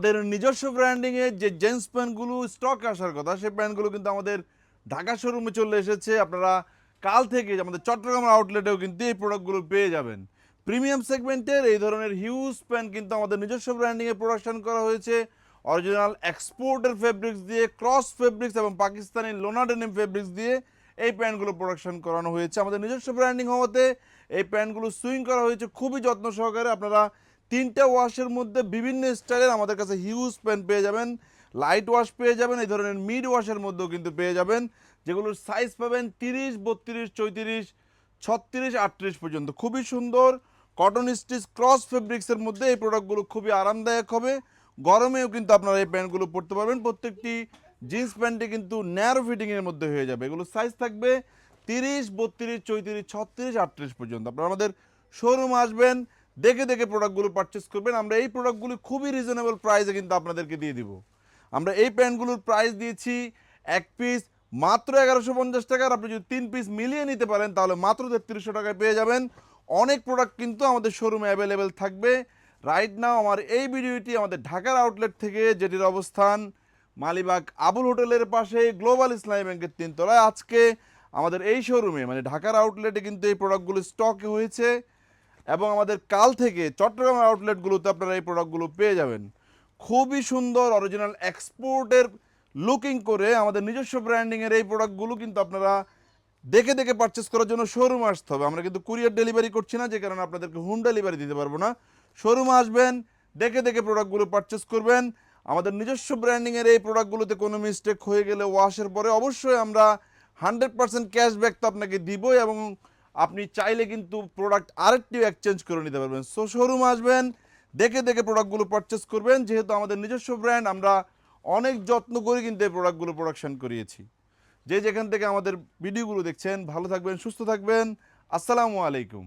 আমাদের নিজস্ব ব্র্যান্ডিং এর যে জেন্টস প্যান্টগুলো স্টক আসার কথা সেই প্যান্টগুলো কিন্তু আমাদের ঢাকা শোরুমে চলে এসেছে। আপনারা কাল থেকে আমাদের চট্টগ্রাম আউটলেটেও কিন্তু এই প্রোডাক্টগুলো পেয়ে যাবেন। প্রিমিয়াম সেগমেন্টের এই ধরনের হিউজ প্যান্ট কিন্তু আমাদের নিজস্ব ব্র্যান্ডিং এ প্রোডাকশন করা হয়েছে। অরিজিনাল এক্সপোর্টের ফেব্রিক্স দিয়ে, ক্রস ফেব্রিক্স এবং পাকিস্তানি লোনা ডেনিম ফেব্রিক্স দিয়ে এই প্যান্টগুলো প্রোডাকশন করানো হয়েছে। আমাদের নিজস্ব ব্র্যান্ডিং হওয়াতে এই প্যান্টগুলো সুইং করা হয়েছে খুবই যত্ন সহকারে। আপনারা 3টা ওয়াশের মধ্যে বিভিন্ন স্টাইলের আমাদের কাছে হিউজ প্যান্ট পেয়ে যাবেন। লাইট ওয়াশ পেয়ে যাবেন, এই ধরনের মিড ওয়াশের মধ্যেও কিন্তু পেয়ে যাবেন, যেগুলোর সাইজ পাবেন 30, 32, 34, 36, 38 পর্যন্ত। খুবই সুন্দর কটন স্টিচ ক্রস ফেব্রিক্সের মধ্যে এই প্রোডাক্টগুলো খুবই আরামদায়ক হবে। গরমেও কিন্তু আপনারা এই প্যান্টগুলো পরতে পারবেন। প্রত্যেকটি জিন্স প্যান্টে কিন্তু ন্যারো ফিটিংয়ের মধ্যে হয়ে যাবে। এগুলো সাইজ থাকবে 30, 32, 34, 36, 38 পর্যন্ত। আপনারা আমাদের শোরুম আসবেন, দেখে দেখে প্রোডাক্টগুলো পারচেস করবেন। আমরা এই প্রোডাক্টগুলো খুবই রিজনেবল প্রাইসে কিন্তু আপনাদেরকে দিয়ে দিব। আমরা এই প্যান্টগুলোর প্রাইস দিয়েছি এক পিস মাত্র 1150 টাকা। আর আপনি যদি 3 পিস মিলিয়ে নিতে পারেন তাহলে মাত্র 3300 টাকায় পেয়ে যাবেন। অনেক প্রোডাক্ট কিন্তু আমাদের শোরুমে অ্যাভেলেবেল থাকবে। রাইট নাও আমার এই ভিডিওটি আমাদের ঢাকার আউটলেট থেকে, যেটির অবস্থান মালিবাগ আবুল হোটেলের পাশে গ্লোবাল ইসলামী ব্যাংকের 3 তলায়। আজকে আমাদের এই শোরুমে মানে ঢাকার আউটলেটে কিন্তু এই প্রোডাক্টগুলো স্টকে হয়েছে এবং আমাদের কাল থেকে চট্টগ্রাম আউটলেটগুলোতে আপনারা এই প্রোডাক্টগুলো পেয়ে যাবেন। খুবই সুন্দর অরিজিনাল এক্সপোর্টের লুকিং করে আমাদের নিজস্ব ব্র্যান্ডিংয়ের এই প্রোডাক্টগুলো কিন্তু আপনারা দেখে দেখে পারচেস করার জন্য শোরুমে আসতে হবে। আমরা কিন্তু কুরিয়ার ডেলিভারি করছি না, যে কারণে আপনাদেরকে হোম ডেলিভারি দিতে পারবো না। শোরুমে আসবেন, দেখে দেখে প্রোডাক্টগুলো পারচেস করবেন। আমাদের নিজস্ব ব্র্যান্ডিংয়ের এই প্রোডাক্টগুলোতে কোনো মিস্টেক হয়ে গেলে ওয়াশের পরে অবশ্যই আমরা 100% ক্যাশব্যাক তো আপনাকে দিবই, এবং আপনি চাইলে কিন্তু প্রোডাক্ট আরেকটিও এক্সচেঞ্জ করে নিতে পারবেন। সো শোরুম আসবেন, দেখে দেখে প্রোডাক্টগুলো পারচেস করবেন। যেহেতু আমাদের নিজস্ব ব্র্যান্ড, আমরা অনেক যত্ন করে কিন্তু এই প্রোডাক্টগুলো প্রোডাকশন করিয়েছি। যে যেখান থেকে আমাদের ভিডিওগুলো দেখছেন ভালো থাকবেন, সুস্থ থাকবেন। আসসালামু আলাইকুম।